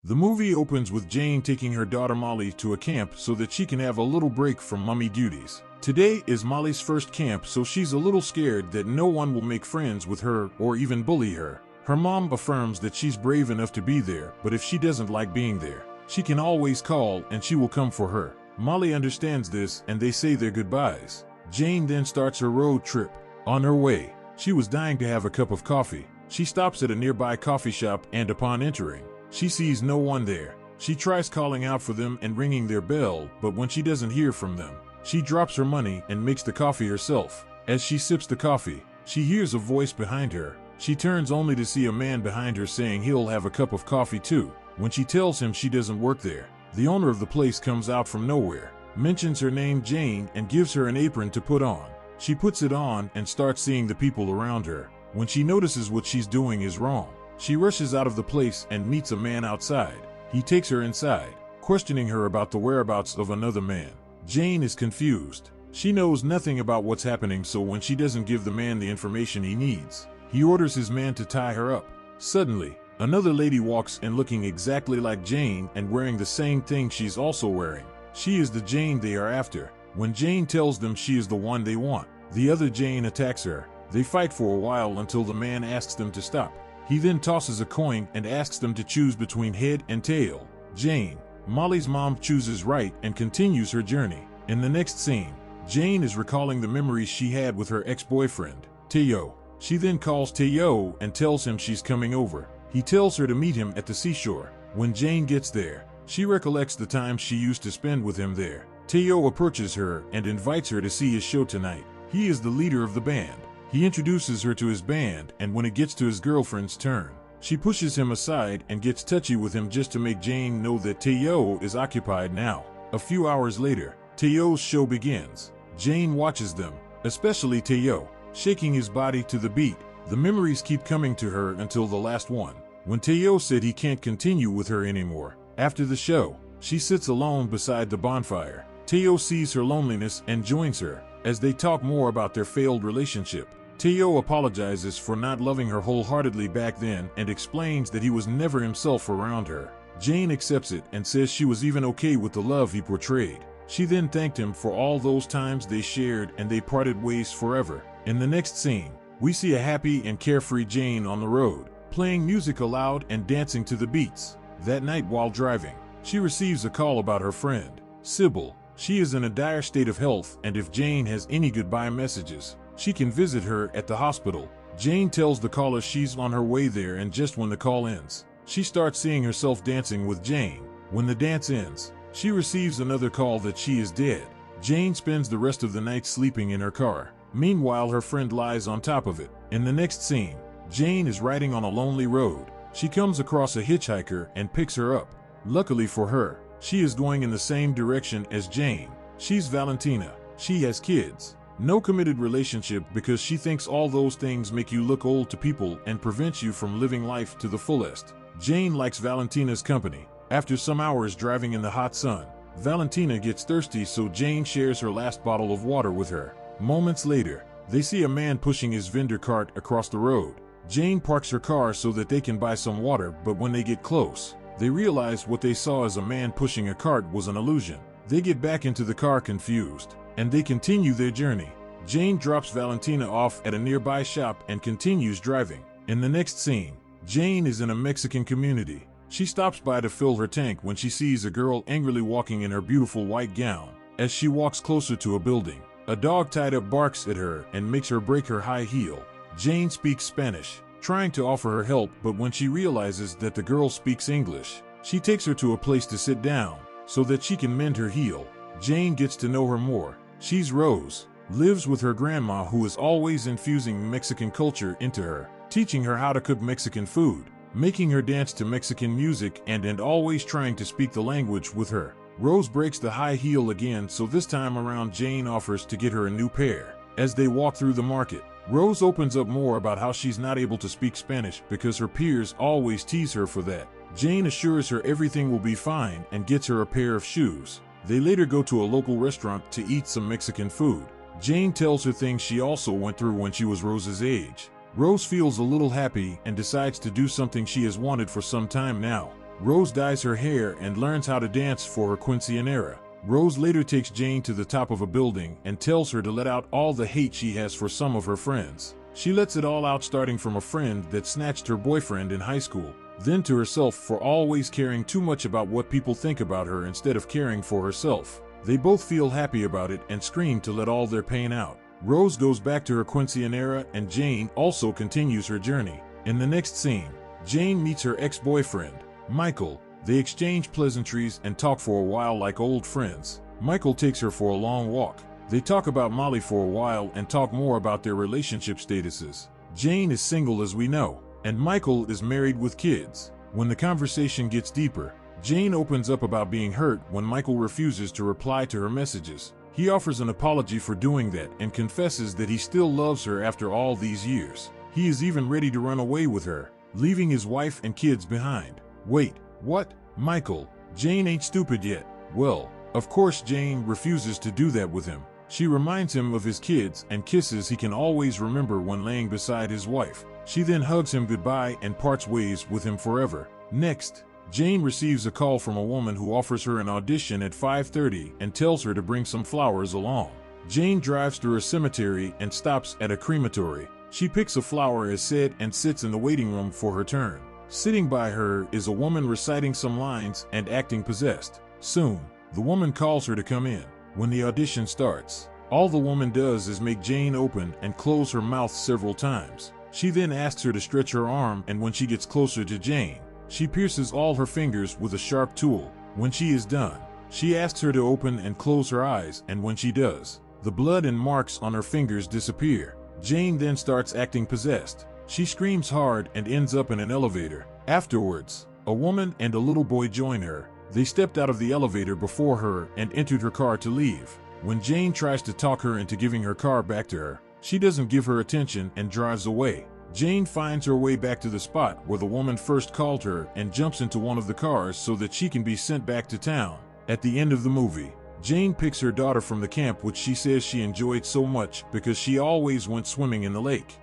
The movie opens with Jane taking her daughter Molly to a camp so that she can have a little break from mommy duties. Today is Molly's first camp, so she's a little scared that no one will make friends with her or even bully her. Her mom affirms that she's brave enough to be there, but if she doesn't like being there, she can always call and she will come for her. Molly understands this and they say their goodbyes. Jane then starts her road trip. On her way, she was dying to have a cup of coffee. She stops at a nearby coffee shop and upon entering, she sees no one there. She tries calling out for them and ringing their bell, but when she doesn't hear from them, she drops her money and makes the coffee herself. As she sips the coffee, she hears a voice behind her. She turns only to see a man behind her saying he'll have a cup of coffee too. When she tells him she doesn't work there, the owner of the place comes out from nowhere, mentions her name Jane, and gives her an apron to put on. She puts it on and starts seeing the people around her. When she notices what she's doing is wrong, she rushes out of the place and meets a man outside. He takes her inside, questioning her about the whereabouts of another man. Jane is confused. She knows nothing about what's happening, so when she doesn't give the man the information he needs, he orders his man to tie her up. Suddenly, another lady walks in looking exactly like Jane and wearing the same thing she's also wearing. She is the Jane they are after. When Jane tells them she is the one they want, the other Jane attacks her. They fight for a while until the man asks them to stop. He then tosses a coin and asks them to choose between head and tail. Jane, Molly's mom, chooses right and continues her journey. In the next scene, Jane is recalling the memories she had with her ex-boyfriend, Teo. She then calls Teo and tells him she's coming over. He tells her to meet him at the seashore. When Jane gets there, she recollects the time she used to spend with him there. Teo approaches her and invites her to see his show tonight. He is the leader of the band. He introduces her to his band, and when it gets to his girlfriend's turn, she pushes him aside and gets touchy with him just to make Jane know that Teo is occupied now. A few hours later, Teo's show begins. Jane watches them, especially Teo, shaking his body to the beat. The memories keep coming to her until the last one, when Teo said he can't continue with her anymore. After the show, she sits alone beside the bonfire. Teo sees her loneliness and joins her. As they talk more about their failed relationship, Teo apologizes for not loving her wholeheartedly back then and explains that he was never himself around her. Jane accepts it and says she was even okay with the love he portrayed. She then thanked him for all those times they shared, and they parted ways forever. In the next scene, we see a happy and carefree Jane on the road, playing music aloud and dancing to the beats. That night while driving, she receives a call about her friend, Sybil. She is in a dire state of health, and if Jane has any goodbye messages, she can visit her at the hospital. Jane tells the caller she's on her way there, and just when the call ends, she starts seeing herself dancing with Jane. When the dance ends, she receives another call that she is dead. Jane spends the rest of the night sleeping in her car. Meanwhile, her friend lies on top of it. In the next scene, Jane is riding on a lonely road. She comes across a hitchhiker and picks her up. Luckily for her, she is going in the same direction as Jane. She's Valentina. She has kids. No committed relationship, because she thinks all those things make you look old to people and prevents you from living life to the fullest. Jane likes Valentina's company. After some hours driving in the hot sun, Valentina gets thirsty, so Jane shares her last bottle of water with her. Moments later, they see a man pushing his vendor cart across the road. Jane parks her car so that they can buy some water, but when they get close, they realize what they saw as a man pushing a cart was an illusion. They get back into the car confused, and they continue their journey. Jane drops Valentina off at a nearby shop and continues driving. In the next scene, Jane is in a Mexican community. She stops by to fill her tank when she sees a girl angrily walking in her beautiful white gown. As she walks closer to a building, a dog tied up barks at her and makes her break her high heel. Jane speaks Spanish, trying to offer her help, but when she realizes that the girl speaks English, she takes her to a place to sit down so that she can mend her heel. Jane gets to know her more. She's Rose, lives with her grandma, who is always infusing Mexican culture into her, teaching her how to cook Mexican food, making her dance to Mexican music, and always trying to speak the language with her. Rose breaks the high heel again, so this time around Jane offers to get her a new pair. As they walk through the market, Rose opens up more about how she's not able to speak Spanish because her peers always tease her for that. Jane assures her everything will be fine and gets her a pair of shoes. They later go to a local restaurant to eat some Mexican food. Jane tells her things she also went through when she was Rose's age. Rose feels a little happy and decides to do something she has wanted for some time now. Rose dyes her hair and learns how to dance for her quinceañera. Rose later takes Jane to the top of a building and tells her to let out all the hate she has for some of her friends. She lets it all out, starting from a friend that snatched her boyfriend in high school, then to herself for always caring too much about what people think about her instead of caring for herself. They both feel happy about it and scream to let all their pain out. Rose goes back to her quinceañera and Jane also continues her journey. In the next scene, Jane meets her ex-boyfriend, Michael. They exchange pleasantries and talk for a while like old friends. Michael takes her for a long walk. They talk about Molly for a while and talk more about their relationship statuses. Jane is single, as we know, and Michael is married with kids. When the conversation gets deeper, Jane opens up about being hurt when Michael refuses to reply to her messages. He offers an apology for doing that and confesses that he still loves her after all these years. He is even ready to run away with her, leaving his wife and kids behind. Wait, what? Michael, Jane ain't stupid yet. Well, of course Jane refuses to do that with him. She reminds him of his kids and kisses he can always remember when laying beside his wife. She then hugs him goodbye and parts ways with him forever. Next, Jane receives a call from a woman who offers her an audition at 5:30 and tells her to bring some flowers along. Jane drives through a cemetery and stops at a crematory. She picks a flower as said and sits in the waiting room for her turn. Sitting by her is a woman reciting some lines and acting possessed. Soon, the woman calls her to come in. When the audition starts, all the woman does is make Jane open and close her mouth several times. She then asks her to stretch her arm, and when she gets closer to Jane, she pierces all her fingers with a sharp tool. When she is done, she asks her to open and close her eyes, and when she does, the blood and marks on her fingers disappear. Jane then starts acting possessed. She screams hard and ends up in an elevator. Afterwards, a woman and a little boy join her. They stepped out of the elevator before her and entered her car to leave. When Jane tries to talk her into giving her car back to her, she doesn't give her attention and drives away. Jane finds her way back to the spot where the woman first called her and jumps into one of the cars so that she can be sent back to town. At the end of the movie, Jane picks her daughter from the camp, which she says she enjoyed so much because she always went swimming in the lake.